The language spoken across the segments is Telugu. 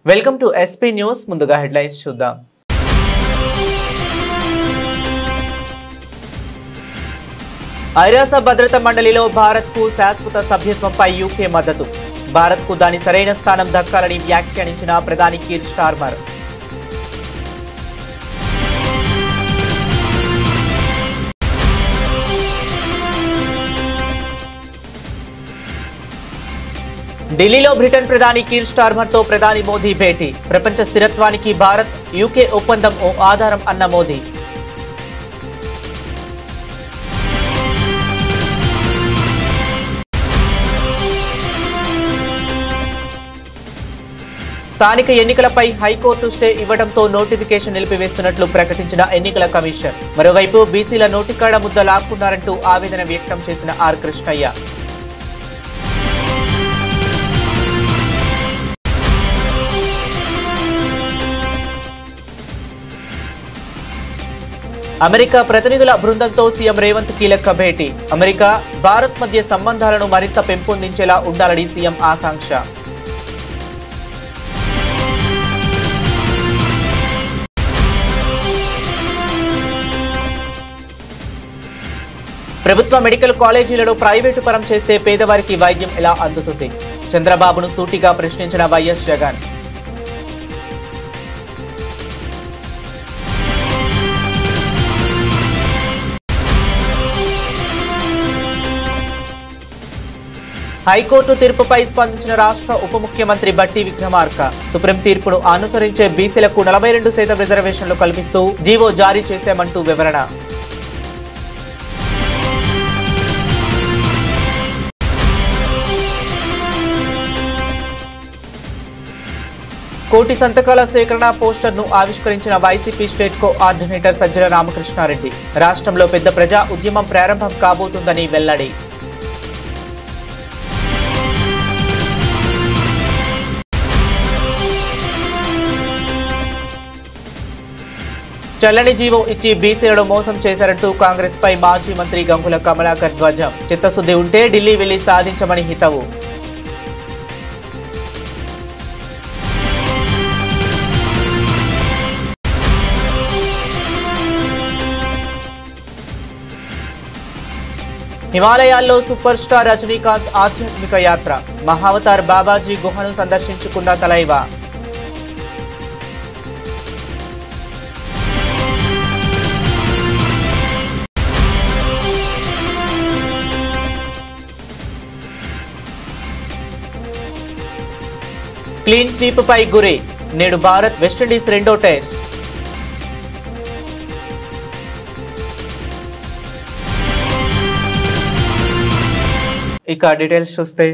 Welcome to SP news. ముందుగా హెడ్లైన్స్ చూద్దాం. ఐరాస భద్రతా మండలిలో భారత్కు శాశ్వత సభ్యత్వంపై యూకే మద్దతు. భారత్కు దాని సరైన స్థానం దక్కాలని వ్యాఖ్యానించిన ప్రధాని కీర్ స్టార్మర్. ఢిల్లీలో బ్రిటన్ ప్రధాని కీర్ స్టార్మర్ తో ప్రధాని మోదీ భేటీ. ప్రపంచ స్థిరత్వానికి భారత్ యూకే ఒప్పందం ఓ ఆధారం అన్న మోదీ. స్థానిక ఎన్నికలపై హైకోర్టు స్టే ఇవ్వడంతో నోటిఫికేషన్ నిలిపివేస్తున్నట్లు ప్రకటించిన ఎన్నికల కమిషన్. మరోవైపు బీసీల నోటికాడ ముద్ద లాక్కున్నారంటూ ఆవేదన వ్యక్తం చేసిన ఆర్ కృష్ణయ్య. అమెరికా ప్రతినిధుల బృందంతో సీఎం రేవంత్ కీలక భేటీ. అమెరికా భారత్ మధ్య సంబంధాలను మరింత పెంపొందించేలా ఉండాలని సీఎం ఆకాంక్ష. ప్రభుత్వ మెడికల్ కాలేజీలను ప్రైవేటు పరం చేస్తే పేదవారికి వైద్యం ఎలా అందుతుంది? చంద్రబాబును సూటిగా ప్రశ్నించిన వైఎస్ జగన్. హైకోర్టు తీర్పుపై స్పందించిన రాష్ట్ర ఉప ముఖ్యమంత్రి బట్టి విక్రమార్క. సుప్రీం తీర్పును అనుసరించే బీసీలకు 42% రిజర్వేషన్లు కల్పిస్తూ జీవో జారీ చేశామంటూ వివరణ. కోటి సంతకాల సేకరణ పోస్టర్ను ఆవిష్కరించిన వైసీపీ స్టేట్ కోఆర్డినేటర్ సజ్జల రామకృష్ణారెడ్డి. రాష్ట్రంలో పెద్ద ప్రజా ఉద్యమం ప్రారంభం కాబోతుందని వెల్లడి. చల్లని జీవో ఇచ్చి బీసీలను మోసం చేశారంటూ కాంగ్రెస్ పై మాజీ మంత్రి గంగుల కమలాకర్ ధ్వజం. చిత్తశుద్ధి ఉంటే ఢిల్లీ వెళ్లి సాధించమని హితవు. హిమాలయాల్లో సూపర్ స్టార్ రజనీకాంత్ ఆధ్యాత్మిక యాత్ర. మహావతార్ బాబాజీ గుహను సందర్శించుకున్న తలైవా. క్లీన్ స్వీప్ పై గురి. నేడు భారత్ వెస్టిండీస్ రెండో టెస్ట్. ఇక డీటెయిల్స్ చూస్తే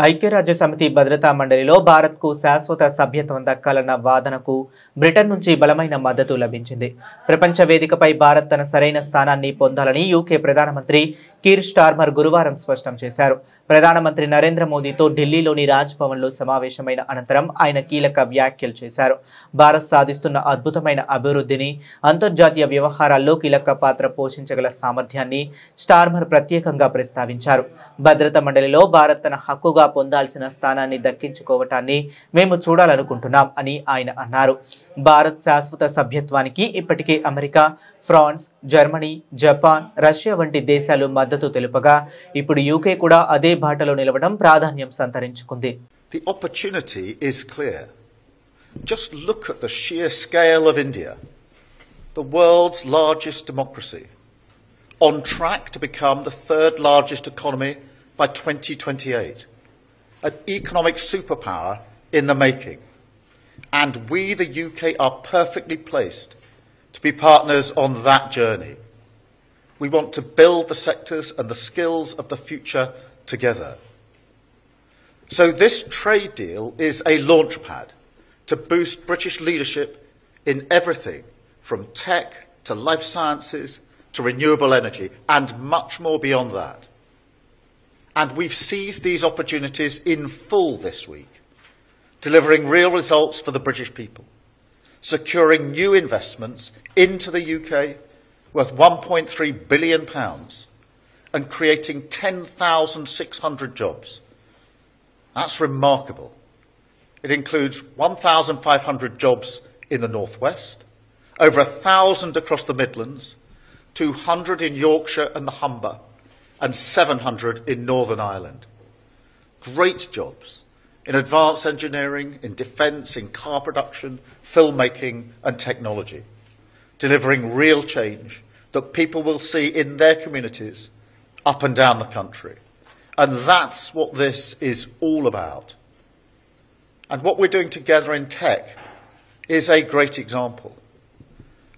ఐక్యరాజ్య సమితి భద్రతా మండలిలో భారత్కు శాశ్వత సభ్యత్వం దక్కాలన్న వాదనకు బ్రిటన్ నుంచి బలమైన మద్దతు లభించింది. ప్రపంచ వేదికపై భారత్ తన సరైన స్థానాన్ని పొందాలని యూకే ప్రధానమంత్రి కీర్ స్టార్మర్ గురువారం స్పష్టం చేశారు. ప్రధానమంత్రి నరేంద్ర మోదీతో ఢిల్లీలోని రాజ్ భవన్లో సమావేశమైన అనంతరం ఆయన కీలక వ్యాఖ్యలు చేశారు. భారత్ సాధిస్తున్న అద్భుతమైన అభివృద్ధిని, అంతర్జాతీయ వ్యవహారాల్లో కీలక పాత్ర పోషించగల సామర్థ్యాన్ని స్టార్మర్ ప్రత్యేకంగా ప్రస్తావించారు. భద్రతా మండలిలో భారత్ తన హక్కుగా పొందాల్సిన స్థానాన్ని దక్కించుకోవటాన్ని మేము చూడాలనుకుంటున్నాం అని ఆయన అన్నారు. భారత్ శాశ్వత సభ్యత్వానికి ఇప్పటికే America, France, Germany, Japan, Russia వంటి దేశాలు మద్దతు తెలుపగా ఇప్పుడు యూకే కూడా అదే బాటలో నిలవడం ప్రాధాన్యం సంతరించుకుంది. The opportunity is clear. Just look at the sheer scale of India, the world's largest democracy, on track to become the third largest economy by 2028, an economic superpower in the making. And we, the UK, are perfectly placed to be partners on that journey. We want to build the sectors and the skills of the future together. So this trade deal is a launchpad to boost British leadership in everything from tech to life sciences to renewable energy and much more beyond that. And we've seized these opportunities in full this week, delivering real results for the British people, securing new investments into the UK worth £1.3 billion and creating 10,600 jobs. That's remarkable. It includes 1,500 jobs in the Northwest, over 1,000 across the Midlands, 200 in Yorkshire and the Humber, and 700 in Northern Ireland. Great jobs in advanced engineering, in defence, in car production, filmmaking and technology, delivering real change that people will see in their communities up and down the country. And that's what this is all about. And what we're doing together in tech is a great example.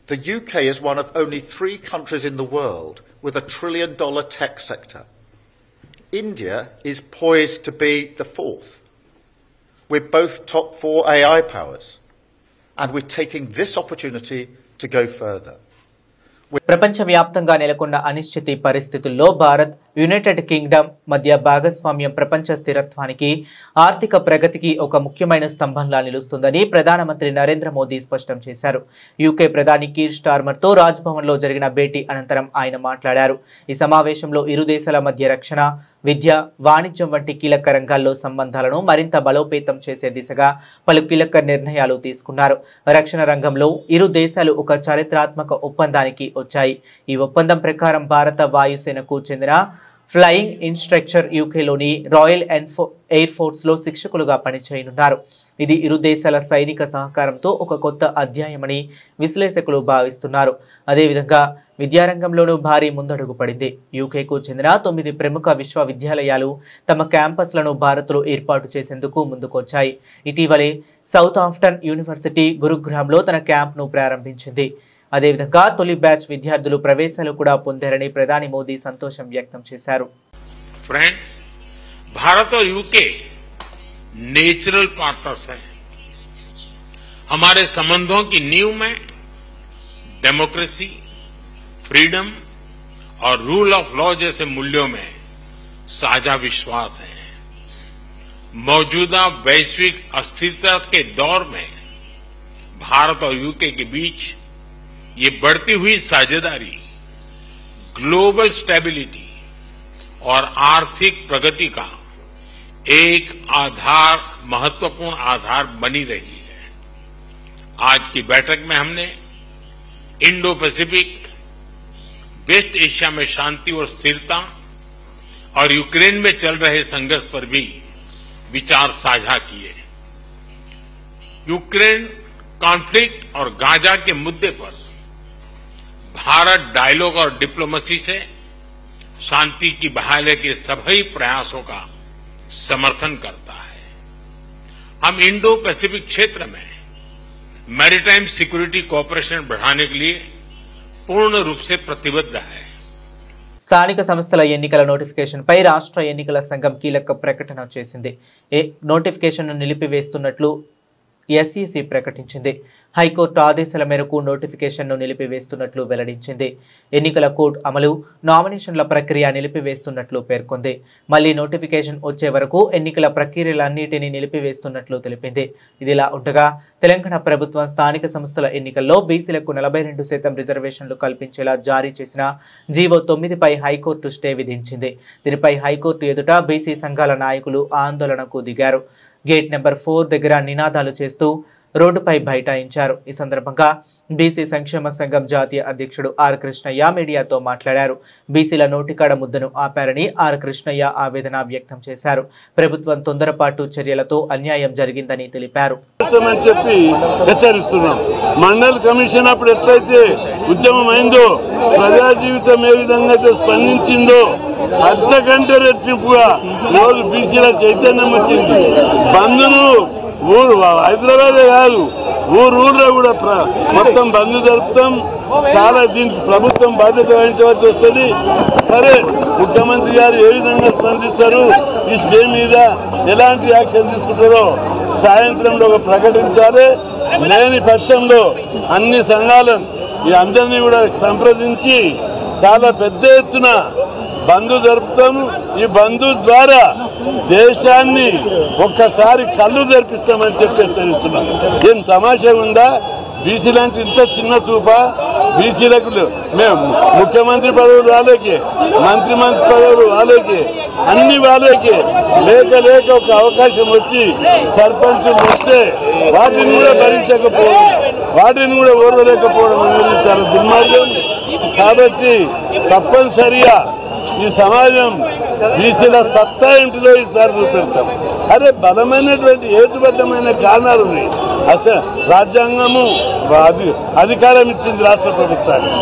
The UK is one of only 3 countries in the world with a $1 trillion tech sector. India is poised to be the 4th. We're both top 4 AI powers, and we're taking this opportunity to go further. ప్రపంచవ్యాప్తంగా నెలకొన్న అనిశ్చిత పరిస్థితుల్లో భారత్, యునైటెడ్ కింగ్డమ్ మధ్య భాగస్వామ్యం ప్రపంచ స్థిరత్వానికి, ఆర్థిక ప్రగతికి ఒక ముఖ్యమైన స్తంభంలా నిలుస్తుందని ప్రధానమంత్రి నరేంద్ర మోదీ స్పష్టం చేశారు. యూకే ప్రధాని కీర్ స్టార్మర్తో రాజ్భవన్లో జరిగిన భేటీ అనంతరం ఆయన మాట్లాడారు. ఈ సమావేశంలో ఇరు దేశాల మధ్య రక్షణ, విద్య, వాణిజ్యం వంటి కీలక రంగాల్లో సంబంధాలను మరింత బలోపేతం చేసే దిశగా పలు కీలక నిర్ణయాలు తీసుకున్నారు. రక్షణ రంగంలో ఇరు దేశాలు ఒక చారిత్రాత్మక ఒప్పందానికి వచ్చాయి. ఈ ఒప్పందం ప్రకారం భారత వాయుసేనకు చెందిన ఫ్లయింగ్ ఇన్స్ట్రక్టర్ యూకేలోని రాయల్ ఎయిర్ ఫోర్స్లో శిక్షకులుగా పనిచేయనున్నారు. ఇది ఇరు దేశాల సైనిక సహకారంతో ఒక కొత్త అధ్యాయమని విశ్లేషకులు భావిస్తున్నారు. అదేవిధంగా విద్యారంగంలోనూ భారీ ముందడుగు పడింది. యూకేకు చెందిన 9 ప్రముఖ విశ్వవిద్యాలయాలు తమ క్యాంపస్లను భారత్లో ఏర్పాటు చేసేందుకు ముందుకొచ్చాయి. ఇటీవలే సౌత్ ఆఫ్టన్ యూనివర్సిటీ గురుగ్రామ్లో తన క్యాంప్ను ప్రారంభించింది. అదేవిధంగా తొలి బ్యాచ్ విద్యార్థులు ప్రవేశాలు కూడా పొందారని ప్రధాని మోదీ సంతోషం వ్యక్తం చేశారు. ఫ్రెండ్స్, भारत और यूके नेचुरल पार्टनर्स हैं. हमारे संबंधों की नींव में डेमोक्रेसी, फ्रीडम और रूल ऑफ लॉ जैसे मूल्यों में साझा विश्वास है. मौजूदा वैश्विक अस्थिरता के दौर में भारत और यूके के बीच ये बढ़ती हुई साझेदारी ग्लोबल स्टेबिलिटी और आर्थिक प्रगति का एक आधार, महत्वपूर्ण आधार बनी रही है. आज की बैठक में हमने इंडो पैसिफिक, वेस्ट एशिया में शांति और स्थिरता और यूक्रेन में चल रहे संघर्ष पर भी विचार साझा किए. यूक्रेन कॉन्फ्लिक्ट और गाजा के मुद्दे पर भारत डायलॉग और डिप्लोमेसी से शांति की बहाली के सभी प्रयासों का समर्थन करता है. हम इंडो पैसिफिक क्षेत्र में मैरीटाइम सिक्योरिटी कोऑपरेशन बढ़ाने के लिए पूर्ण रूप से प्रतिबद्ध है. స్థానిక సంస్థల ఎన్నికల నోటిఫికేషన్పై రాష్ట్ర ఎన్నికల సంఘం కీలక ప్రకటన చేసింది. నోటిఫికేషన్ను నిలిపివేస్తున్నట్లు ఎస్ఈసీ ప్రకటించింది. హైకోర్టు ఆదేశాల మేరకు నోటిఫికేషన్ను నిలిపివేస్తున్నట్లు వెల్లడించింది. ఎన్నికల కోడ్ అమలు, నామినేషన్ల ప్రక్రియ నిలిపివేస్తున్నట్లు పేర్కొంది. మళ్లీ నోటిఫికేషన్ వచ్చే వరకు ఎన్నికల ప్రక్రియలన్నింటినీ నిలిపివేస్తున్నట్లు తెలిపింది. ఇదిలా ఉండగా తెలంగాణ ప్రభుత్వం స్థానిక సంస్థల ఎన్నికల్లో బీసీలకు 42% రిజర్వేషన్లు కల్పించేలా జారీ చేసిన జీవో 9పై హైకోర్టు స్టే విధించింది. దీనిపై హైకోర్టు ఎదుట బీసీ సంఘాల నాయకులు ఆందోళనకు దిగారు. గేట్ నెంబర్ 4 దగ్గర నినాదాలు చేస్తూ రోడ్డుపై బైఠాయించారు. ఈ సందర్భంగా బీసీ సంక్షేమ సంఘం జాతీయ అధ్యక్షుడు ఆర్ కృష్ణయ్య మీడియాతో మాట్లాడారు. బీసీల నోటికాడ ముద్దను ఆపారని ఆర్ కృష్ణయ్య ఆవేదన వ్యక్తం చేశారు. ప్రభుత్వం తొందరపాటు చర్యలతో అన్యాయం జరిగిందని తెలిపారు. మండల్ కమిషన్ అప్పుడు ఎట్లయితే ఉద్యమం అయిందో, ప్రజా జీవితం ఏ విధంగా స్పందించిందో అంతకంటే రెట్టింపుగా రోజు బీసీల చైతన్యం వచ్చింది. బంధును ఊరు హైదరాబాదే కాదు, ఊర్లో కూడా మొత్తం బంధు జరుపుతాం. చాలా దీనికి ప్రభుత్వం బాధ్యత వహించవలసి వస్తుంది. సరే, ముఖ్యమంత్రి గారు ఏ విధంగా స్పందిస్తారు, ఈ స్టే మీద ఎలాంటి యాక్షన్ తీసుకుంటారో సాయంత్రంలో ప్రకటించాలి. లేని పక్షంలో అన్ని సంఘాలను ఈ అందరినీ కూడా సంప్రదించి చాలా పెద్ద ఎత్తున బంధు జరుపుతాము. ఈ బంధు ద్వారా దేశాన్ని ఒక్కసారి కళ్ళు జరిపిస్తామని చెప్పి హెచ్చరిస్తున్నాం. ఏం తమాషా ఉందా? బీసీలంటే ఇంత చిన్న చూప? బీసీలకు మేము ముఖ్యమంత్రి పదవులు వాళ్ళకి, మంత్రి పదవులు వాళ్ళకి, అన్ని వాళ్ళకి లేక ఒక అవకాశం వచ్చి సర్పంచులు వస్తే వాటిని కూడా భరించకపోవడం, వాటిని కూడా ఓర్వలేకపోవడం అనేది చాలా దుర్మార్గం. కాబట్టి తప్పనిసరిగా ఈ సమాజం బీసీల సత్తా ఏంటిదో ఈసారి చూపెడతాం. అదే బలమైనటువంటి హేతుబద్ధమైన కారణాలు ఉన్నాయి. రాజ్యాంగము అధికారం ఇచ్చింది రాష్ట్ర ప్రభుత్వానికి,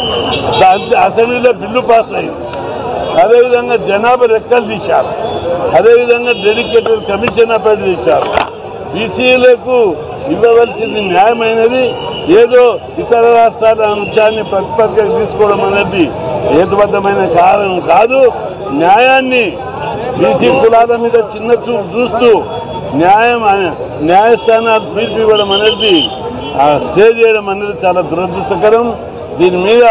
అసెంబ్లీలో బిల్లు పాస్ అయింది, అదేవిధంగా జనాభా లెక్కలు తీశారు, అదేవిధంగా డెడికేటెడ్ కమిషన్ అపాయింట్ చేశారు. బీసీలకు ఇవ్వవలసింది న్యాయమైనది, ఏదో ఇతర రాష్ట్రాల అంశాన్ని ప్రతిపత్తిగా తీసుకోవడం అనేది హేతుబద్ధమైన కారణం కాదు. న్యాయాన్ని బీసీ కులాల మీద చిన్న చూపు చూస్తూ న్యాయస్థానాలు తీర్పు ఇవ్వడం అనేది, స్టే చేయడం అనేది చాలా దురదృష్టకరం. దీని మీద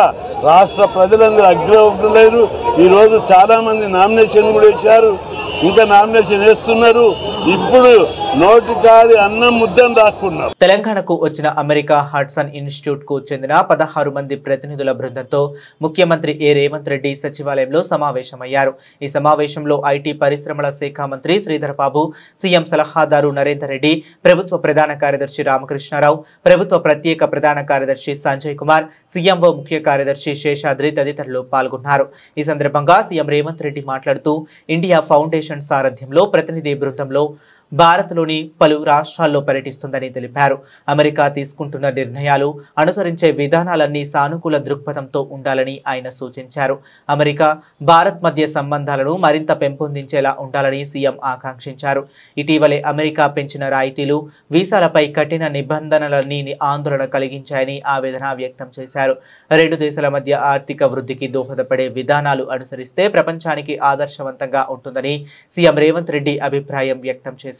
రాష్ట్ర ప్రజలందరూ అగ్రహులైరు. ఈరోజు చాలా మంది నామినేషన్ కూడా వేశారు, ఇంకా నామినేషన్ వేస్తున్నారు. ఇప్పుడు నోటికాడి అన్నం ముద్దను రాకున్నారు. తెలంగాణకు వచ్చిన అమెరికా హడ్సన్ ఇన్స్టిట్యూట్ కు చెందిన 16 మంది ప్రతినిధుల బృందంతో ముఖ్యమంత్రి రేవంత్ రెడ్డి సచివాలయంలో సమావేశమయ్యారు. ఈ సమావేశంలో ఐటీ పరిశ్రమల శాఖ మంత్రి శ్రీధర్ బాబు, సీఎం సలహాదారు నరేందర్ రెడ్డి, ప్రభుత్వ ప్రధాన కార్యదర్శి రామకృష్ణారావు, ప్రభుత్వ ప్రత్యేక ప్రధాన కార్యదర్శి సంజయ్ కుమార్, సీఎంఓ ముఖ్య కార్యదర్శి శేషాద్రి తదితరులు పాల్గొన్నారు. ఈ సందర్భంగా సీఎం రేవంత్ రెడ్డి మాట్లాడుతూ ఇండియా ఫౌండేషన్ సారథ్యంలో ప్రతినిధి బృందంలో భారత్లోని పలు రాష్ట్రాల్లో పర్యటిస్తుందని తెలిపారు. అమెరికా తీసుకుంటున్న నిర్ణయాలు, అనుసరించే విధానాలన్నీ సానుకూల దృక్పథంతో ఉండాలని ఆయన సూచించారు. అమెరికా భారత్ మధ్య సంబంధాలను మరింత పెంపొందించేలా ఉండాలని సీఎం ఆకాంక్షించారు. ఇటీవలే అమెరికా పెంచిన రాయితీలు, వీసాలపై కఠిన నిబంధనలన్నీ ఆందోళన కలిగించాయని ఆవేదన వ్యక్తం చేశారు. రెండు దేశాల మధ్య ఆర్థిక వృద్ధికి దోహదపడే విధానాలు అనుసరిస్తే ప్రపంచానికి ఆదర్శవంతంగా ఉంటుందని సీఎం రేవంత్ రెడ్డి అభిప్రాయం వ్యక్తం చేశారు.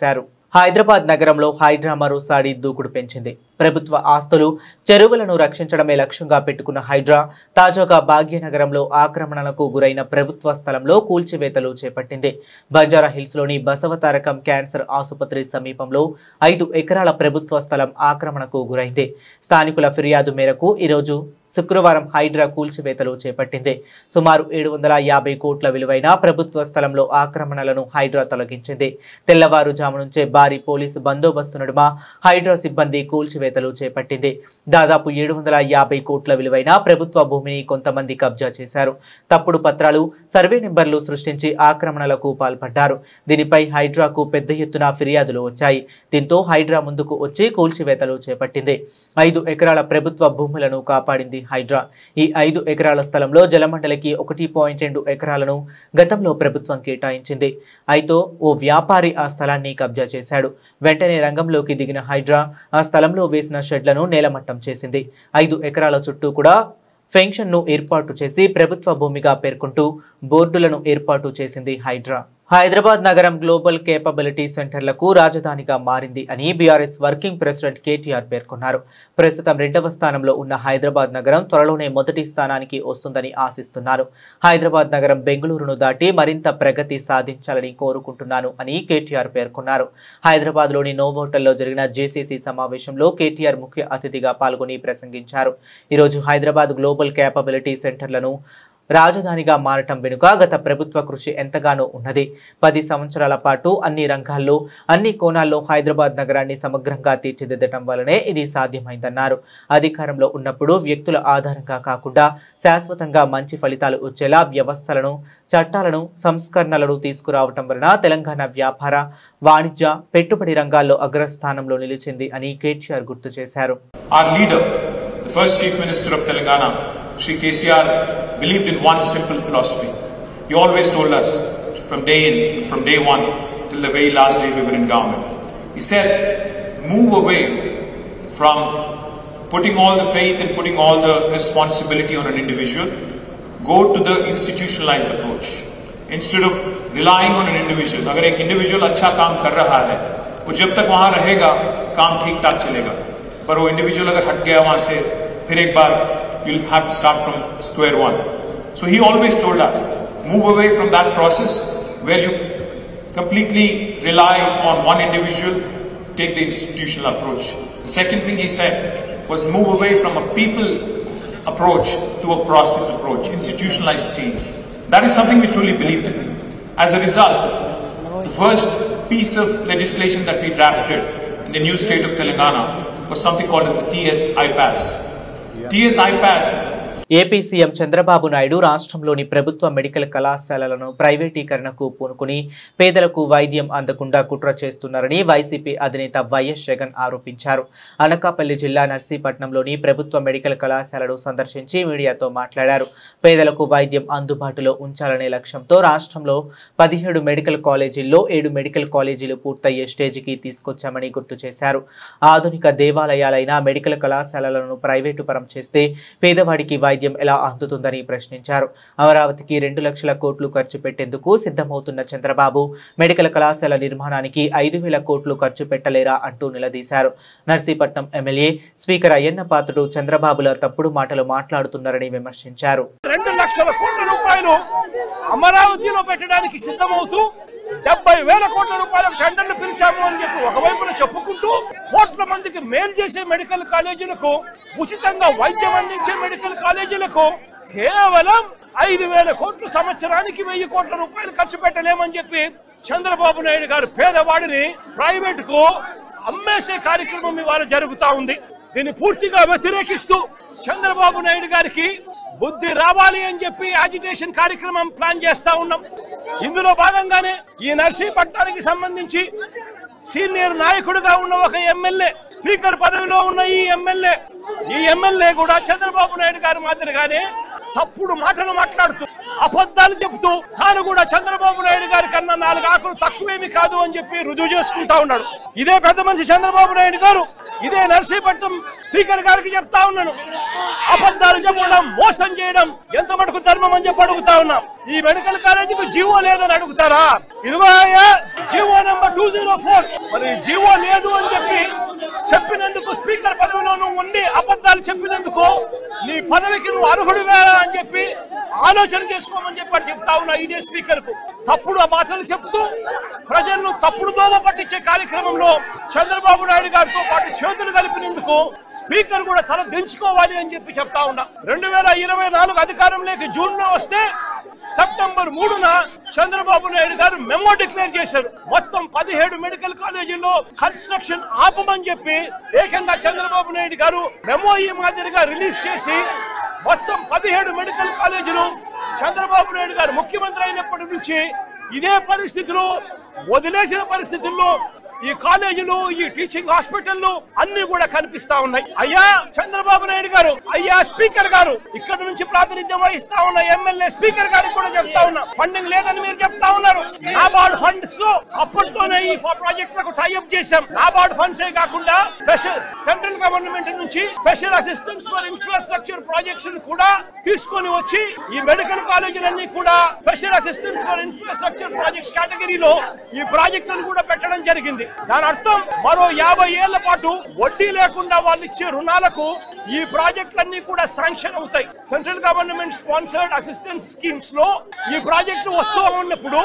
హైదరాబాద్ నగరంలో హైడ్రా మరోసారి దూకుడు పెంచింది. ప్రభుత్వ ఆస్తులు, చెరువులను రక్షించడమే లక్ష్యంగా పెట్టుకున్న హైడ్రా తాజాగా భాగ్యనగరంలో ఆక్రమణలకు గురైన ప్రభుత్వ స్థలంలో కూల్చివేతలు చేపట్టింది. బంజారా హిల్స్ లోని బసవతారకం క్యాన్సర్ ఆసుపత్రి సమీపంలో 5 ఎకరాల ప్రభుత్వ స్థలం ఆక్రమణకు గురైంది. స్థానికుల ఫిర్యాదు మేరకు ఈరోజు శుక్రవారం హైడ్రా కూల్చివేతలు చేపట్టింది. సుమారు 750 కోట్ల విలువైన ప్రభుత్వ స్థలంలో ఆక్రమణలను హైడ్రా తొలగించింది. తెల్లవారుజాము నుంచే భారీ పోలీసు బందోబస్తు నడుమ హైడ్రా సిబ్బంది కూల్చివేతలు చేపట్టింది. దాదాపు 750 కోట్ల విలువైన ప్రభుత్వ భూమిని కొంతమంది కబ్జా చేశారు. తప్పుడు పత్రాలు, సర్వే నెంబర్లు సృష్టించి ఆక్రమణలకు పాల్పడ్డారు. దీనిపై హైడ్రాకు పెద్ద ఎత్తున ఫిర్యాదులు వచ్చాయి. దీంతో హైడ్రా ముందుకు వచ్చి కూల్చివేతలు చేపట్టింది. 5 ఎకరాల ప్రభుత్వ భూములను కాపాడింది హైడ్రా. ఈ 5 ఎకరాల స్థలంలో జలమండలికి 1.2 ఎకరాలను గతంలో ప్రభుత్వం కేటాయించింది. అయితే ఓ వ్యాపారి ఆ స్థలాన్ని కబ్జా చేశాడు. వెంటనే రంగంలోకి దిగిన హైడ్రా ఆ స్థలంలో వేసిన షెడ్లను నేలమట్టం చేసింది. 5 ఎకరాల చుట్టూ కూడా ఫెన్షన్ ను ఏర్పాటు చేసి ప్రభుత్వ భూమిగా పేర్కొంటూ బోర్డులను ఏర్పాటు చేసింది హైడ్రా. హైదరాబాద్ నగరం గ్లోబల్ కేపబిలిటీ సెంటర్లకు రాజధానిగా మారింది అని బీఆర్ఎస్ వర్కింగ్ ప్రెసిడెంట్ కేటీఆర్ పేర్కొన్నారు. ప్రస్తుతం 2వ స్థానంలో ఉన్న హైదరాబాద్ నగరం త్వరలోనే మొదటి స్థానానికి వస్తుందని ఆశిస్తున్నారు. హైదరాబాద్ నగరం బెంగళూరును దాటి మరింత ప్రగతి సాధించాలని కోరుకుంటున్నాను అని కేటీఆర్ పేర్కొన్నారు. హైదరాబాద్లోని నోవోటల్లో జరిగిన జేసీసీ సమావేశంలో కేటీఆర్ ముఖ్య అతిథిగా పాల్గొని ప్రసంగించారు. ఈరోజు హైదరాబాద్ గ్లోబల్ కేపబిలిటీ సెంటర్లను రాజధానిగా మారటం వెనుక గత ప్రభుత్వ కృషి ఎంతగానో ఉన్నది. 10 సంవత్సరాల పాటు అన్ని రంగాల్లో, అన్ని కోణాల్లో హైదరాబాద్ నగరాన్ని సమగ్రంగా తీర్చిదిద్దటం వల్లనే ఇది సాధ్యమైందన్నారు. అధికారంలో ఉన్నప్పుడు వ్యక్తుల ఆధారంగా కాకుండా శాశ్వతంగా మంచి ఫలితాలు వచ్చేలా వ్యవస్థలను, చట్టాలను, సంస్కరణలను తీసుకురావటం వలన తెలంగాణ వ్యాపార, వాణిజ్య, పెట్టుబడి రంగాల్లో అగ్రస్థానంలో నిలిచింది అని కేటీఆర్ గుర్తు చేశారు. Our leader, the first Chief Minister of Telangana, Shri KCR, believed in one simple philosophy. He always told us from day one till the very last day we were in government. He said, move away from putting all the faith and putting all the responsibility on an individual. Go to the institutionalized approach. Instead of relying on an individual, अगर एक individual अच्छा काम कर रहा है, वो जब तक वहाँ रहेगा, काम ठीक ठाक चलेगा. पर वो individual अगर हट गया वहाँ से, फिर एक बार you'll have to start from square one. So he always told us, move away from that process where you completely rely on one individual, take the institutional approach. The second thing he said was move away from a people approach to a process approach, institutionalized change. That is something we truly believed in. As a result, the first piece of legislation that we drafted in the new state of Telangana was something called as the TS iPass. TS iPass. AP CM Chandrababu Naidu రాష్ట్రంలోని ప్రభుత్వ మెడికల్ కళాశాలలను ప్రైవేటీకరణకు పూనుకుని పేదలకు వైద్యం అందకుండా కుట్ర చేస్తున్నారని వైసీపీ అధినేత వైఎస్ జగన్ ఆరోపించారు. అనకాపల్లి జిల్లా నర్సీపట్నంలోని ప్రభుత్వ మెడికల్ కళాశాలను సందర్శించి మీడియాతో మాట్లాడారు. పేదలకు వైద్యం అందుబాటులో ఉంచాలనే లక్ష్యంతో రాష్ట్రంలో 17 మెడికల్ కాలేజీల్లో 7 మెడికల్ కాలేజీలు పూర్తయ్యే స్టేజికి తీసుకొచ్చామని గుర్తు చేశారు. ఆధునిక దేవాలయాలైన మెడికల్ కళాశాలలను ప్రైవేటు పరం చేస్తే పేదవాడికి వైద్యం ఎలా అందుతుందని ప్రశ్నించారు. అమరావతికి 2 లక్షల కోట్లు ఖర్చు పెట్టేందుకు సిద్ధమవుతున్న చంద్రబాబు మెడికల్ కళాశాల నిర్మాణానికి 5,000 కోట్లు ఖర్చు పెట్టలేరా అంటూ నిలదీశారు. నర్సీపట్నం ఎమ్మెల్యే స్పీకర్ అయ్యన్న పాత్రుడు చంద్రబాబుల తప్పుడు మాటలు మాట్లాడుతున్నారని విమర్శించారు. 2 లక్షల కోట్ల రూపాయలు అమరావతిలో పెట్టడానికి సిద్ధమవుతూ 70,000 కోట్ల రూపాయల టెండర్లు పిలిచాము అని చెప్పి ఒకవైపున చెప్పుకుంటూ కోట్ల మందికి మేలు చేసే మెడికల్ కాలేజీలకు, ఉచితంగా వైద్యం అందించే మెడికల్ కాలేజీలకు కేవలం 5,000 కోట్లు సంవత్సరానికి 1,000 కోట్ల రూపాయలు ఖర్చు పెట్టలేమని చెప్పి చంద్రబాబు నాయుడు గారు పేదవాడిని ప్రైవేట్ కు అమ్మేసే కార్యక్రమం ఇవాళ జరుగుతా ఉంది. దీన్ని పూర్తిగా వ్యతిరేకిస్తూ చంద్రబాబు నాయుడు గారికి బుద్ధి రావాలి అని చెప్పి యాజిటేషన్ కార్యక్రమం ప్లాన్ చేస్తా ఉన్నాం. ఇందులో భాగంగానే ఈ నర్సీపట్నానికి సంబంధించి సీనియర్ నాయకుడిగా ఉన్న ఒక ఎమ్మెల్యే, స్పీకర్ పదవిలో ఉన్న ఈ ఎమ్మెల్యే కూడా చంద్రబాబు నాయుడు గారి మాదిరిగానే తప్పుడు మాటలు మాట్లాడుతూ అబద్ధాలు చెబుతూ తాను కూడా చంద్రబాబు నాయుడు గారి కన్నా 4 ఆకులు తక్కువేమి కాదు అని చెప్పి రుజువు చేసుకుంటా ఉన్నాడు. ఇదే పెద్ద మనిషి చంద్రబాబు నాయుడు గారు ఇదే నర్సీపట్నం స్పీకర్ గారికి చెప్తా ఉన్నాను, అబద్ధాలు చెప్పడం, మోసం చేయడం ఎంత మటుకు ధర్మం అని చెప్పి అడుగుతా ఉన్నాం. ఈ మెడికల్ కాలేజీకి జీవో లేదని అడుగుతారా? ఇదిగో జీవో నెంబర్ 204, మరి జీవో లేదు అని చెప్పినందుకు స్పీకర్ పదవిలో నువ్వు ఉండి అబద్ధాలు చెప్పినందుకు నీ పదవికి నువ్వు అర్హుడు వేరా అని చెప్పి ఆలోచన చేసుకోమని చెప్పి చెప్తా ఉన్నా. ఇదే స్పీకర్ కు తప్పుడు మాటలు చెప్తూ ప్రజలను తప్పుడు దోమ పట్టించే కార్యక్రమంలో చంద్రబాబు నాయుడు గారితో పాటు చేతులు కలిపినందుకు స్పీకర్ కూడా తల దించుకోవాలి అని చెప్పి చెప్తా ఉన్నా. 2024 అధికారంలోకి జూన్ లో వస్తే సెప్టెంబర్ 3న చంద్రబాబు నాయుడు గారు మెమో డిక్లేర్ చేశారు. మొత్తం 17 మెడికల్ కాలేజీల్లో కన్స్ట్రక్షన్ ఆపమని చెప్పి ఏకంగా చంద్రబాబు నాయుడు గారు మెమో ఈ మాదిరిగా రిలీజ్ చేసి మొత్తం 17 మెడికల్ కాలేజీలు చంద్రబాబు నాయుడు గారు ముఖ్యమంత్రి అయినప్పటి నుంచి ఇదే పరిస్థితిలో వదిలేసిన పరిస్థితుల్లో ఈ కాలేజీలు, ఈ టీచింగ్ హాస్పిటల్లు అన్ని కూడా కనిపిస్తా ఉన్నాయి. అయ్యా చంద్రబాబు నాయుడు గారు, అయ్యా స్పీకర్ గారు, ఇక్కడ నుంచి ప్రాతినిధ్యం వహిస్తా ఉన్న ఎమ్మెల్యే స్పీకర్ గారికి కూడా చెప్తా ఉన్నా, ఫండింగ్ లేదని మీరు చెప్తా ఉన్నారు. నాబార్డ్ ఫండ్స్ అప్పట్లోనే ఈ ప్రాజెక్టులకు టైఅప్ చేశాం. నాబార్డ్ ఫండ్స్ కాకుండా సెంట్రల్ గవర్నమెంట్ నుంచి special assistance for infrastructure projects కూడా తీసుకొని వచ్చి ఈ మెడికల్ కాలేజీలన్నీ కూడా special assistance for infrastructure projects కేటగిరీలో ఈ ప్రాజెక్టులను కూడా పెట్టడం జరిగింది. దాని అర్థం మరో 50 ఏళ్ల పాటు వడ్డీ లేకుండా వాళ్ళు ఇచ్చే రుణాలకు ఈ ప్రాజెక్టులన్నీ కూడా శాంక్షన్ అవుతాయి. Central government sponsored assistance schemes లో ఈ ప్రాజెక్టు వస్తూ ఉన్నప్పుడు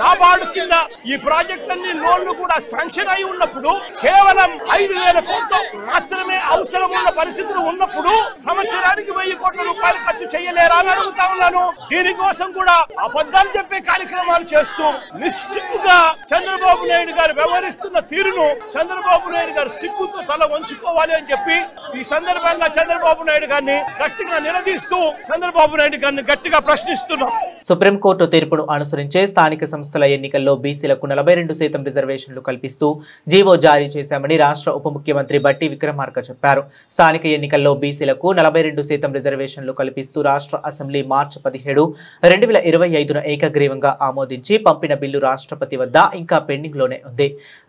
నాబార్డు కింద ఈ ప్రాజెక్టులన్నీ లోన్లు కూడా శాంక్షన్ అయి ఉన్నప్పుడు కేవలం 5,000 కోట్లు మాత్రమే అవసరం ఉన్న పరిస్థితులు ఉన్నప్పుడు సంవత్సరానికి 1,000 కోట్ల రూపాయలు ఖర్చు చేయలేరా అని అడుగుతా ఉన్నాను. దీనికోసం కూడా అబద్ధాలు చెప్పే కార్యక్రమాలు చేస్తూ నిశ్చితంగా చంద్రబాబు నాయుడు గారు వ్యవహరిస్తున్న తీరును చంద్రబాబు నాయుడు గారు సిగ్గుతో తల వంచుకోవాలి అని చెప్పి ఈ సందర్భంగా చంద్రబాబు నాయుడు గారిని గట్టిగా నిలదీస్తూ చంద్రబాబు నాయుడు గారిని గట్టిగా ప్రశ్నిస్తున్నాం. సుప్రీంకోర్టు తీర్పును అనుసరించే స్థానిక సంస్థల ఎన్నికల్లో బీసీలకు 42% రిజర్వేషన్లు కల్పిస్తూ జీవో జారీ చేశామని రాష్ట్ర ఉప ముఖ్యమంత్రి బట్టి విక్రమార్క చెప్పారు. స్థానిక ఎన్నికల్లో బీసీలకు 42% రిజర్వేషన్లు కల్పిస్తూ రాష్ట్ర అసెంబ్లీ మార్చి 17, 2025న ఏకగ్రీవంగా ఆమోదించి పంపిన బిల్లు రాష్ట్రపతి వద్ద ఇంకా పెండింగ్ లోనే ఉంది.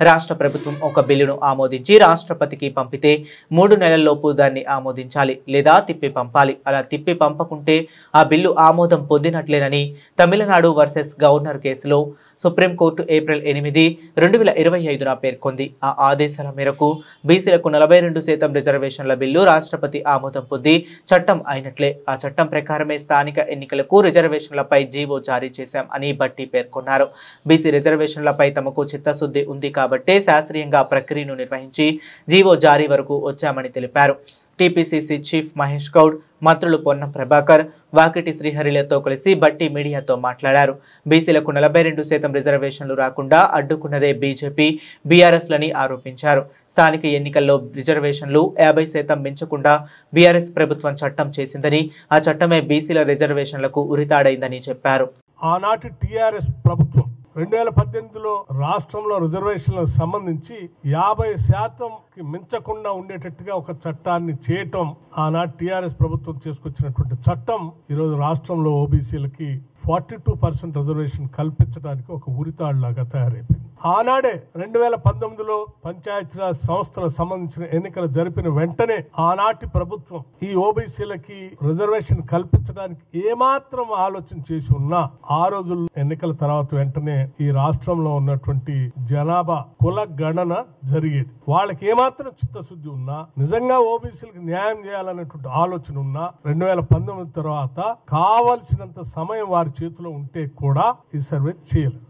రాష్ట్ర ప్రభుత్వం ఒక బిల్లును ఆమోదించి రాష్ట్రపతికి పంపితే 3 నెలల్లోపు దాన్ని ఆమోదించాలి లేదా తిప్పి పంపాలి. అలా తిప్పి పంపకుంటే ఆ బిల్లు ఆమోదం పొందినట్లేనని తమిళనాడు వర్సెస్ గవర్నర్ కేసులో సుప్రీంకోర్టు ఏప్రిల్ 8, 2025న పేర్కొంది. ఆ ఆదేశాల మేరకు బీసీలకు 42% రిజర్వేషన్ల బిల్లు రాష్ట్రపతి ఆమోదం పొంది చట్టం అయినట్లే. ఆ చట్టం ప్రకారమే స్థానిక ఎన్నికలకు రిజర్వేషన్లపై జీవో జారీ చేశాం అని బట్టి పేర్కొన్నారు. బీసీ రిజర్వేషన్లపై తమకు చిత్తశుద్ధి ఉంది కాబట్టే శాస్త్రీయంగా ప్రక్రియను నిర్వహించి జీవో జారీ వరకు వచ్చామని తెలిపారు. టీపీసీసీ చీఫ్ మహేష్ గౌడ్, మంత్రులు పొన్నం ప్రభాకర్, వాకిటి శ్రీహరిలతో కలిసి బట్టి మీడియాతో మాట్లాడారు. బీసీలకు 42% రిజర్వేషన్లు రాకుండా అడ్డుకున్నదే బీజేపీ, బీఆర్ఎస్లని ఆరోపించారు. స్థానిక ఎన్నికల్లో రిజర్వేషన్లు 50% మించకుండా బీఆర్ఎస్ ప్రభుత్వం చట్టం చేసిందని, ఆ చట్టమే బీసీల రిజర్వేషన్లకు ఉరితాడైందని చెప్పారు. ఆనాటి టీఆర్ఎస్ ప్రభుత్వం 2018లో రాష్ట్రంలో రిజర్వేషన్లకు సంబంధించి 50% మించకుండా ఉండేటట్టుగా ఒక చట్టాన్ని చేయటం ఆనాటి టీఆర్ఎస్ ప్రభుత్వం చేసుకొచ్చినటువంటి చట్టం ఈరోజు రాష్ట్రంలో ఓబీసీలకి 42% రిజర్వేషన్ కల్పించడానికి ఒక ఉరితాడులాగా తయారైపోయింది. ఆనాడే 2019లో పంచాయతీరాజ్ సంస్థలకు సంబంధించిన ఎన్నికలు జరిపిన వెంటనే ఆనాటి ప్రభుత్వం ఈ ఓబీసీలకి రిజర్వేషన్ కల్పించడానికి ఏమాత్రం ఆలోచన చేసి ఉన్నా ఆ రోజుల్లో ఎన్నికల తర్వాత వెంటనే ఈ రాష్ట్రంలో ఉన్నటువంటి జనాభా కుల గణన జరిగేది. వాళ్ళకి ఏమాత్రం చిత్తశుద్ధి ఉన్నా, నిజంగా ఓబీసీలకు న్యాయం చేయాలనేటువంటి ఆలోచన ఉన్నా 2019 తర్వాత కావలసినంత సమయం వారి చేతిలో ఉంటే కూడా ఈ సర్వే చేయలేదు.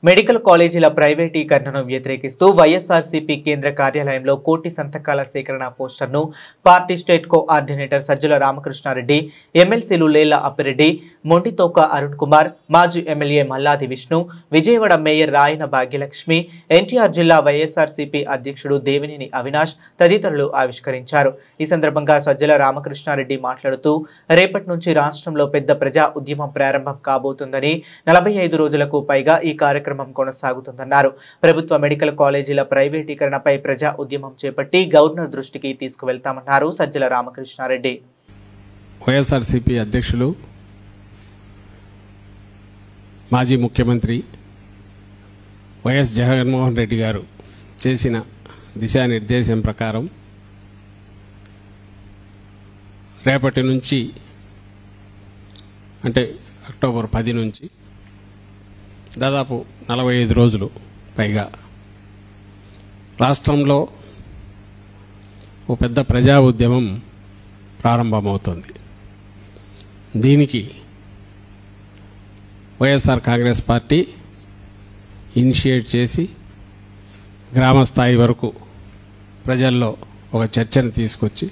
మెడికల్ కాలేజీల ప్రైవేటీకరణను వ్యతిరేకిస్తూ వైఎస్ఆర్సీపీ కేంద్ర కార్యాలయంలో కోటి సంతకాల సేకరణ పోస్టర్ను party state coordinator Sajjala Ramakrishna Reddy, ఎమ్మెల్సీలు లేళ్ల అప్పిరెడ్డి, మొండితోక అరుణ్ కుమార్, మాజీ ఎమ్మెల్యే మల్లాది విష్ణు, విజయవాడ మేయర్ రాయన భాగ్యలక్ష్మి, ఎన్టీఆర్ జిల్లా వైఎస్ఆర్సీపీ అధ్యక్షుడు దేవినేని అవినాష్ తదితరులు ఆవిష్కరించారు. ఈ సందర్భంగా సజ్జల రామకృష్ణారెడ్డి మాట్లాడుతూ, రేపటి నుంచి రాష్ట్రంలో పెద్ద ప్రజా ఉద్యమం ప్రారంభం కాబోతుందని, 45 రోజులకు పైగా ఈ కార్యక్రమం కొనసాగుతుందన్నారు. ప్రభుత్వ మెడికల్ కాలేజీల ప్రైవేటీకరణపై ప్రజా ఉద్యమం చేపట్టి గవర్నర్ దృష్టికి తీసుకువెళ్తామన్నారు సజ్జల రామకృష్ణారెడ్డి. వైఎస్ఆర్సీపీ అధ్యక్షులు, మాజీ ముఖ్యమంత్రి వైఎస్ జగన్మోహన్ రెడ్డి గారు చేసిన దిశానిర్దేశం ప్రకారం రేపటి నుంచి అంటే అక్టోబర్ 10 నుంచి దాదాపు 45 రోజులు పైగా రాష్ట్రంలో ఓ పెద్ద ప్రజా ఉద్యమం ప్రారంభమవుతుంది. దీనికి వైఎస్ఆర్ కాంగ్రెస్ పార్టీ ఇనిషియేట్ చేసి గ్రామ స్థాయి వరకు ప్రజల్లో ఒక చర్చను తీసుకొచ్చి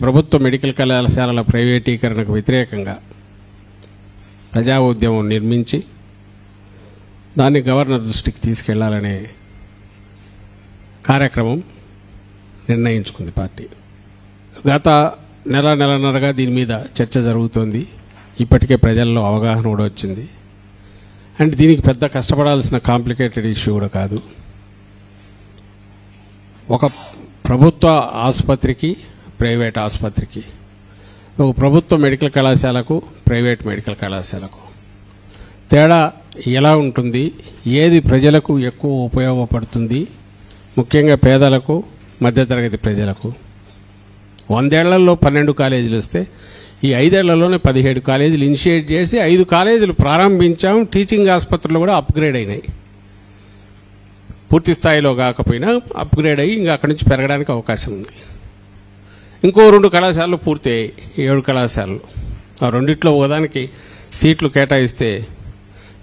ప్రభుత్వ మెడికల్ కళాశాలల ప్రైవేటీకరణకు వ్యతిరేకంగా ప్రజా ఉద్యమం నిర్మించి దాన్ని గవర్నర్ దృష్టికి తీసుకెళ్లాలనే కార్యక్రమం నిర్ణయించుకుంది పార్టీ. గత నెలన్నరగా దీని మీద చర్చ జరుగుతోంది. ఇప్పటికే ప్రజల్లో అవగాహన కూడా వచ్చింది. అండ్ దీనికి పెద్ద కష్టపడాల్సిన కాంప్లికేటెడ్ ఇష్యూ కూడా కాదు. ఒక ప్రభుత్వ ఆసుపత్రికి, ప్రైవేట్ ఆసుపత్రికి, ఒక ప్రభుత్వ మెడికల్ కళాశాలకు, ప్రైవేట్ మెడికల్ కళాశాలకు తేడా ఎలా ఉంటుంది, ఏది ప్రజలకు ఎక్కువ ఉపయోగపడుతుంది, ముఖ్యంగా పేదలకు, మధ్యతరగతి ప్రజలకు. 100 ఏళ్లలో 12 కాలేజీలు వస్తే ఈ 5 ఏళ్లలోనే 17 కాలేజీలు ఇనిషియేట్ చేసి 5 కాలేజీలు ప్రారంభించాం. టీచింగ్ ఆసుపత్రులు కూడా అప్గ్రేడ్ అయినాయి. పూర్తి స్థాయిలో కాకపోయినా అప్గ్రేడ్ అయ్యి ఇంకా అక్కడి నుంచి పెరగడానికి అవకాశం ఉంది. ఇంకో 2 కళాశాలలు పూర్తయ్యాయి, 7 కళాశాలలు. ఆ రెండిట్లో ఒకదానికి సీట్లు కేటాయిస్తే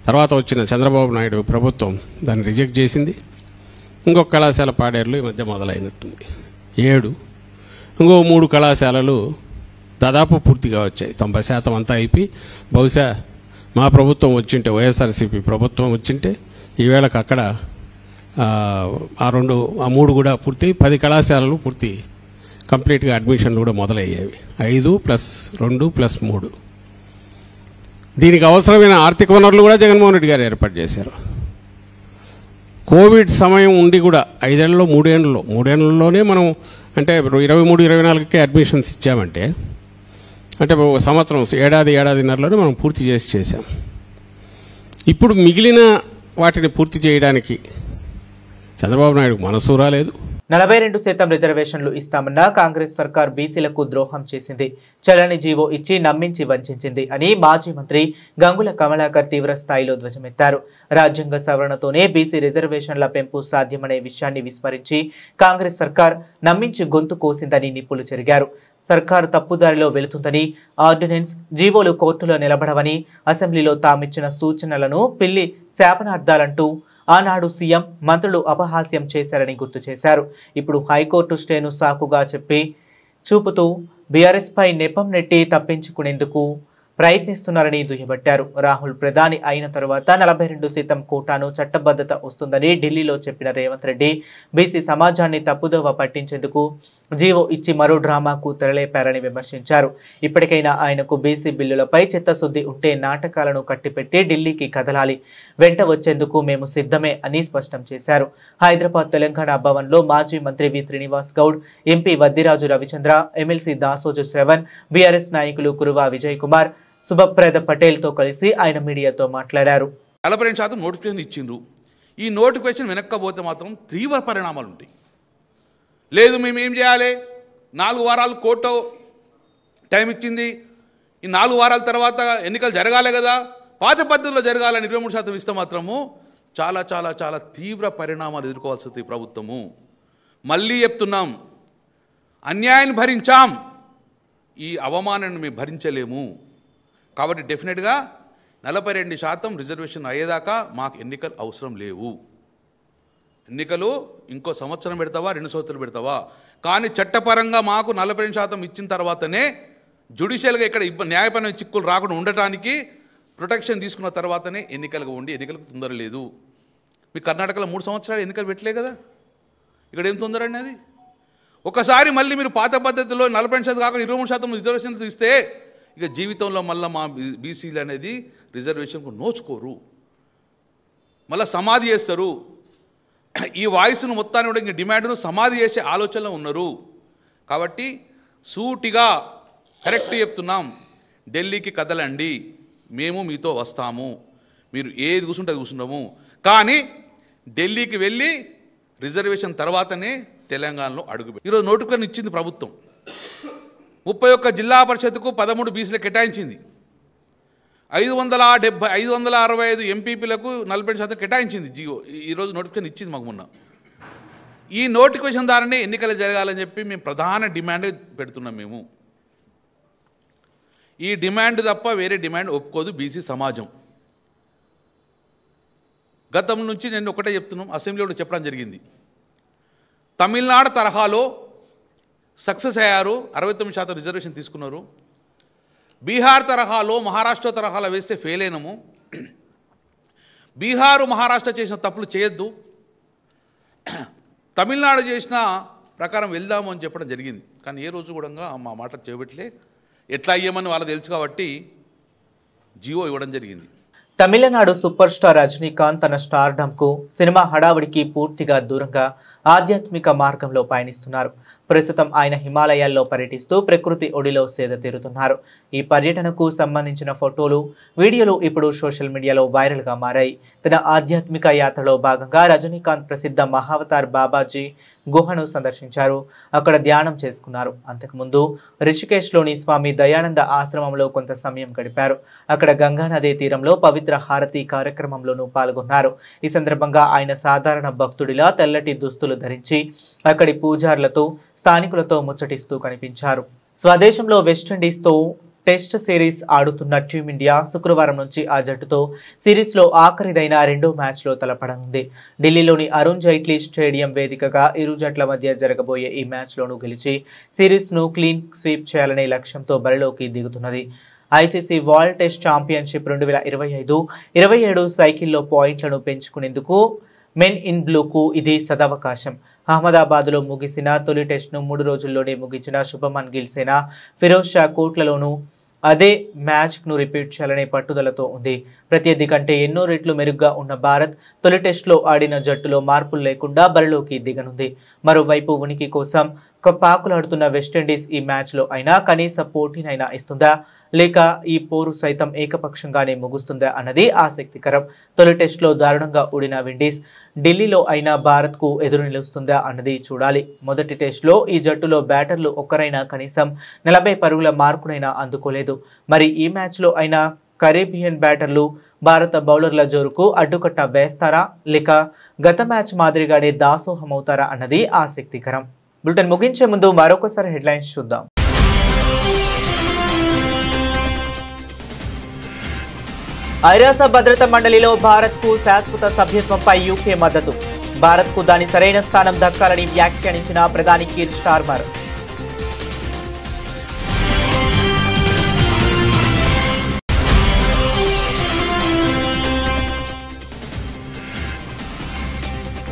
తర్వాత వచ్చిన చంద్రబాబు నాయుడు ప్రభుత్వం దాన్ని రిజెక్ట్ చేసింది. ఇంకొక కళాశాల పాడేరులో ఈ మధ్య మొదలైనట్టుంది, 7. ఇంకో 3 కళాశాలలు దాదాపు పూర్తిగా వచ్చాయి. 90% అంతా అయిపోయి, బహుశా మా ప్రభుత్వం వచ్చింటే, వైఎస్ఆర్సీపీ ప్రభుత్వం వచ్చింటే ఈవేళకు అక్కడ ఆ 3 కూడా పూర్తి, 10 కళాశాలలు పూర్తి కంప్లీట్గా అడ్మిషన్లు కూడా మొదలయ్యేవి. 5 + 2 + 3. దీనికి అవసరమైన ఆర్థిక వనరులు కూడా జగన్మోహన్ రెడ్డి గారు ఏర్పాటు చేశారు. కోవిడ్ సమయం ఉండి కూడా 5 ఏళ్లలో 3 ఏళ్లలోనే మనం అంటే 23-24కే అడ్మిషన్స్ ఇచ్చామంటే, అంటే సంవత్సరం, ఏడాదిన్నరలోనే మనం పూర్తి చేసాం. ఇప్పుడు మిగిలిన వాటిని పూర్తి చేయడానికి చంద్రబాబు నాయుడు మనసు రాలేదు. 42% రిజర్వేషన్లు ఇస్తామన్న కాంగ్రెస్ సర్కార్ బీసీలకు ద్రోహం చేసింది, చలని జీవో ఇచ్చి నమ్మించి వంచింది అని మాజీ మంత్రి గంగుల కమలాకర్ తీవ్ర స్థాయిలో ధ్వజమెత్తారు. రాజ్యాంగ సవరణతోనే బీసీ రిజర్వేషన్ల పెంపు సాధ్యమనే విషయాన్ని విస్మరించి కాంగ్రెస్ సర్కార్ నమ్మించి గొంతు కోసిందని నిప్పులు చెరిగారు. సర్కారు తప్పుదారిలో వెళుతుందని, ఆర్డినెన్స్, జీవోలు కోర్టులో నిలబడవని, అసెంబ్లీలో తామిచ్చిన సూచనలను పిల్లి శాపనార్థాలంటూ ఆనాడు సీఎం మంత్రులు అపహాస్యం చేశారని గుర్తు చేశారు. ఇప్పుడు హైకోర్టు స్టేను సాకుగా చూపుతూ బీఆర్ఎస్ పై నెపం నెట్టి తప్పించుకునేందుకు ప్రయత్నిస్తున్నారని దుయ్యబట్టారు. రాహుల్ ప్రధాని అయిన తరువాత 42% కోటాను చట్టబద్ధత వస్తుందని ఢిల్లీలో చెప్పిన రేవంత్ రెడ్డి బీసీ సమాజాన్ని తప్పుదోవ పట్టించేందుకు జీవో ఇచ్చి మరో డ్రామాకు తెరలేపారని విమర్శించారు. ఇప్పటికైనా ఆయనకు బీసీ బిల్లులపై చిత్తశుద్ధి ఉంటే నాటకాలను కట్టిపెట్టి ఢిల్లీకి కదలాలి, వెంట వచ్చేందుకు మేము సిద్ధమే అని స్పష్టం చేశారు. హైదరాబాద్ తెలంగాణ భవన్లో మాజీ మంత్రి V Srinivas Goud, MP Vaddiraju Ravichandra, MLC Dasoju Sravan, BRS నాయకులు కురువా విజయ్ కుమార్, సుభప్రద పటేల్ తో కలిసి ఆయన మీడియాతో మాట్లాడారు. 42% నోటిఫికేషన్ ఇచ్చిండ్రు. ఈ నోటిఫికేషన్ వెనక్కపోతే మాత్రం తీవ్ర పరిణామాలు ఉంటాయి. లేదు మేము ఏం చేయాలి, 4 వారాలు కోర్టు టైం ఇచ్చింది, ఈ 4 వారాల తర్వాత ఎన్నికలు జరగాలి కదా, పాత పద్ధతిలో జరగాలని 23% ఇస్తే మాత్రము చాలా చాలా చాలా తీవ్ర పరిణామాలు ఎదుర్కోవాల్సి వస్తుంది ప్రభుత్వము. మళ్ళీ చెప్తున్నాం, అన్యాయాన్ని భరించాం, ఈ అవమానాన్ని మేము భరించలేము. కాబట్టి డెఫినెట్గా 42% రిజర్వేషన్ అయ్యేదాకా మాకు ఎన్నికలు అవసరం లేవు. ఎన్నికలు ఇంకో సంవత్సరం పెడతావా, 2 సంవత్సరాలు పెడతావా, కానీ చట్టపరంగా మాకు 42% ఇచ్చిన తర్వాతనే జ్యుడిషియల్గా ఇక్కడ న్యాయపరమైన చిక్కులు రాకుండా ఉండటానికి ప్రొటెక్షన్ తీసుకున్న తర్వాతనే ఎన్నికలకు ఉండి, ఎన్నికలకు తొందర లేదు. మీ కర్ణాటకలో 3 సంవత్సరాలు ఎన్నికలు పెట్టలే కదా, ఇక్కడ ఏం తొందర అండి అది. ఒకసారి మళ్ళీ మీరు పాత పద్ధతిలో 40% కాకుండా 23% రిజర్వేషన్ ఇస్తే ఇక జీవితంలో మళ్ళీ మా బీసీలు అనేది రిజర్వేషన్కు నోచుకోరు, మళ్ళీ సమాధి చేస్తారు. ఈ వాయిస్ను మొత్తాన్ని కూడా ఇంక డిమాండ్ను సమాధి చేసే ఆలోచనలో ఉన్నారు. కాబట్టి సూటిగా కరెక్ట్ చెప్తున్నాం, ఢిల్లీకి కదలండి, మేము మీతో వస్తాము, మీరు ఏది కూర్చుంటే అది కూర్చున్నాము, కానీ ఢిల్లీకి వెళ్ళి రిజర్వేషన్ తర్వాతనే తెలంగాణలో అడుగుపెట్టి. ఈరోజు నోటిఫికేషన్ ఇచ్చింది ప్రభుత్వం, 31 జిల్లా పరిషత్కు 13 బీసీలకు కేటాయించింది, 565 ఎంపీపీలకు 40% కేటాయించింది జియో. ఈరోజు నోటిఫికేషన్ ఇచ్చింది మాకు మొన్న. ఈ నోటిఫికేషన్ ద్వారానే ఎన్నికలు జరగాలని చెప్పి మేము ప్రధాన డిమాండ్ పెడుతున్నాం. మేము ఈ డిమాండ్ తప్ప వేరే డిమాండ్ ఒప్పుకోదు బీసీ సమాజం. గతం నుంచి నేను ఒకటే చెప్తున్నాం, అసెంబ్లీలో చెప్పడం జరిగింది, తమిళనాడు తరహాలో సక్సెస్ అయ్యారు, 69% రిజర్వేషన్ తీసుకున్నారు. బీహార్ తరహాలో, మహారాష్ట్ర తరహాలో వేస్తే ఫెయిల్ అయినాము. బీహారు మహారాష్ట్ర చేసిన తప్పులు చేయొద్దు, తమిళనాడు చేసిన ప్రకారం వెళ్దాము అని చెప్పడం జరిగింది. కానీ ఏ రోజు కూడా మా మాట చేయబట్లే, ఎట్లా అయ్యామని వాళ్ళకి తెలుసు కాబట్టి జియో ఇవ్వడం జరిగింది. తమిళనాడు సూపర్ స్టార్ రజనీకాంత్ తన స్టార్డమ్కు సినిమా హడావుడికి పూర్తిగా దూరంగా ఆధ్యాత్మిక మార్గంలో పయనిస్తున్నారు. ప్రస్తుతం ఆయన హిమాలయాల్లో పర్యటిస్తూ ప్రకృతి ఒడిలో సేద తీరుతున్నారు. ఈ పర్యటనకు సంబంధించిన ఫోటోలు, వీడియోలు ఇప్పుడు సోషల్ మీడియాలో వైరల్గా మారాయి. తన ఆధ్యాత్మిక యాత్రలో భాగంగా రజనీకాంత్ ప్రసిద్ధ మహావతార్ బాబాజీ గుహను సందర్శించారు. అక్కడ ధ్యానం చేసుకున్నారు. అంతకుముందు రిషికేశ్లోని స్వామి దయానంద ఆశ్రమంలో కొంత సమయం గడిపారు. అక్కడ గంగానది తీరంలో పవిత్ర హారతి కార్యక్రమంలోనూ పాల్గొన్నారు. ఈ సందర్భంగా ఆయన సాధారణ భక్తుడిలా తెల్లటి దుస్తులు ధరించి అక్కడి పూజారులతో, స్థానికులతో ముచ్చటిస్తూ కనిపించారు. స్వదేశంలో వెస్టిండీస్తో టెస్ట్ సిరీస్ ఆడుతున్న టీమిండియా శుక్రవారం నుంచి ఆ జట్టుతో సిరీస్లో ఆఖరిదైన 2వ మ్యాచ్లో తలపడనుంది. ఢిల్లీలోని అరుణ్ జైట్లీ స్టేడియం వేదికగా ఇరు జట్ల మధ్య జరగబోయే ఈ మ్యాచ్లోనూ గెలిచి సిరీస్ను క్లీన్ స్వీప్ చేయాలనే లక్ష్యంతో బరిలోకి దిగుతున్నది. ఐసీసీ వరల్డ్ టెస్ట్ ఛాంపియన్షిప్ 2025-27 సైకిల్లో పాయింట్లను పెంచుకునేందుకు మెన్ ఇన్ బ్లూకు ఇది సదవకాశం. అహ్మదాబాద్లో ముగిసిన తొలి టెస్ట్ను 3 రోజుల్లోనే ముగించిన శుభమన్ గిల్ సేన ఫిరోజ్ షా కోట్లలోనూ అదే మ్యాచ్ను రిపీట్ చేయాలనే పట్టుదలతో ఉంది. ప్రత్యర్థి కంటే ఎన్నో రెట్లు మెరుగ్గా ఉన్న భారత్ తొలి టెస్టులో ఆడిన జట్టులో మార్పులు లేకుండా బరిలోకి దిగనుంది. మరోవైపు ఉనికి కోసం పాకులాడుతున్న వెస్టిండీస్ ఈ మ్యాచ్లో అయినా కనీస పోటీనైనా ఇస్తుందా, లేక ఈ పోరు సైతం ఏకపక్షంగానే ముగుస్తుందా అన్నది ఆసక్తికరం. తొలి టెస్టులో దారుణంగా ఓడిన విండీస్ ఢిల్లీలో అయినా భారత్కు ఎదురు నిలుస్తుందా అన్నది చూడాలి. మొదటి టెస్టులో ఈ జట్టులో బ్యాటర్లు ఒక్కరైనా కనీసం 40 పరుగుల మార్కునైనా అందుకోలేదు. మరి ఈ మ్యాచ్లో అయినా కరేబియన్ బ్యాటర్లు భారత బౌలర్ల జోరుకు అడ్డుకట్ట వేస్తారా, లేక గత మ్యాచ్ మాదిరిగానే దాసోహమవుతారా అన్నది ఆసక్తికరం. బులెటిన్ ముగించే ముందు మరొకసారి హెడ్లైన్స్ చూద్దాం. ఐరాస భద్రతా మండలిలో భారత్కు శాశ్వత సభ్యత్వంపై యూకే మద్దతు. భారత్కు దాని సరైన స్థానం దక్కాలని వ్యాఖ్యానించిన ప్రధాని కీర్ స్టార్మర్.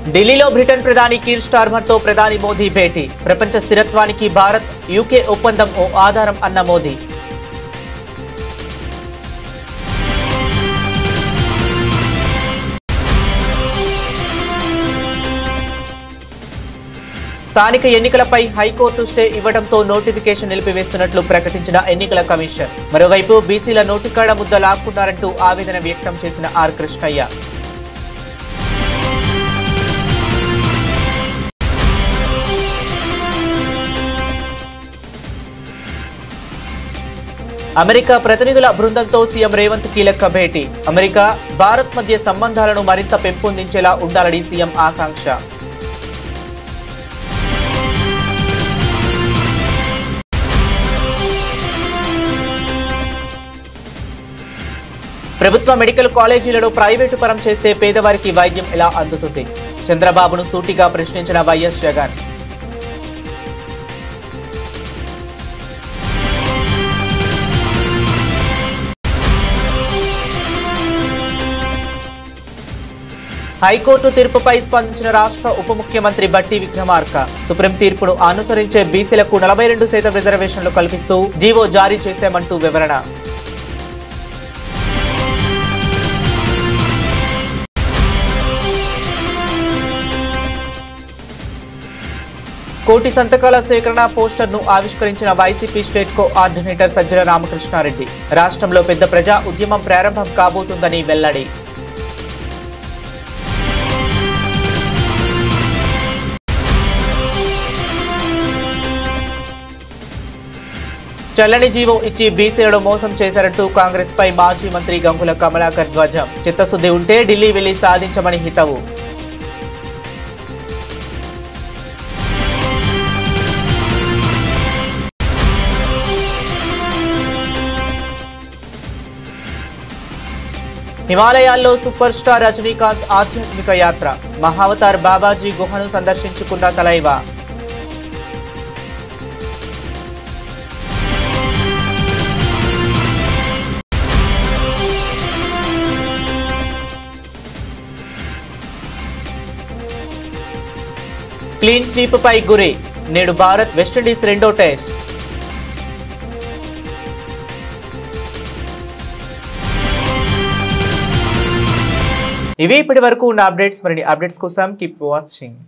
ఢిల్లీలో బ్రిటన్ ప్రధాని కీర్ స్టార్మర్తో ప్రధాని మోదీ భేటీ. ప్రపంచ స్థిరత్వానికి భారత్ యూకే ఒప్పందం ఓ ఆధారం అన్న మోదీ. స్థానిక ఎన్నికలపై హైకోర్టు స్టే ఇవ్వడంతో నోటిఫికేషన్ నిలిపివేస్తున్నట్లు ప్రకటించిన ఎన్నికల కమిషన్. మరోవైపు బీసీల నోటికాడ ముద్ద లాక్కున్నారంటూ ఆవేదన వ్యక్తం చేసిన ఆర్ కృష్ణయ్య. అమెరికా ప్రతినిధుల బృందంతో సీఎం రేవంత్ కీలక భేటీ. అమెరికా, భారత్ మధ్య సంబంధాలను మరింత పెంపొందించేలా ఉండాలని సీఎం ఆకాంక్ష. ప్రభుత్వ మెడికల్ కాలేజీలను ప్రైవేటు పరం చేస్తే పేదవారికి వైద్యం ఎలా అందుతుంది? చంద్రబాబును సూటిగా ప్రశ్నించిన వైఎస్ జగన్. హైకోర్టు తీర్పుపై స్పందించిన రాష్ట్ర ఉప ముఖ్యమంత్రి బట్టి విక్రమార్క. సుప్రీం తీర్పును అనుసరించే బీసీలకు 42% రిజర్వేషన్లు కల్పిస్తూ జీవో జారీ చేశామంటూ వివరణ. కోటి సంతకాల సేకరణ పోస్టర్ను ఆవిష్కరించిన వైసీపీ స్టేట్ కోఆర్డినేటర్ సజ్జల రామకృష్ణారెడ్డి. రాష్ట్రంలో పెద్ద ప్రజా ఉద్యమం ప్రారంభం కాబోతుందని వెల్లడి. చల్లని జీవో ఇచ్చి బీసీలను మోసం చేశారంటూ కాంగ్రెస్ పై మాజీ మంత్రి గంగుల కమలాకర్ ధ్వజం. చిత్తశుద్ధి ఉంటే ఢిల్లీ వెళ్లి సాధించమని హితవు. హిమాలయాల్లో సూపర్ స్టార్ రజనీకాంత్ ఆధ్యాత్మిక యాత్ర. మహావతార్ బాబాజీ గుహను సందర్శించుకున్న తలైవా. క్లీన్ స్వీప్ పై గురి. నేడు భారత్ వెస్టిండీస్ రెండో టెస్ట్. ఇవి ఇప్పటి వరకు ఉన్న అప్డేట్స్. మరిన్ని అప్డేట్స్ కోసం కీప్ వాచింగ్.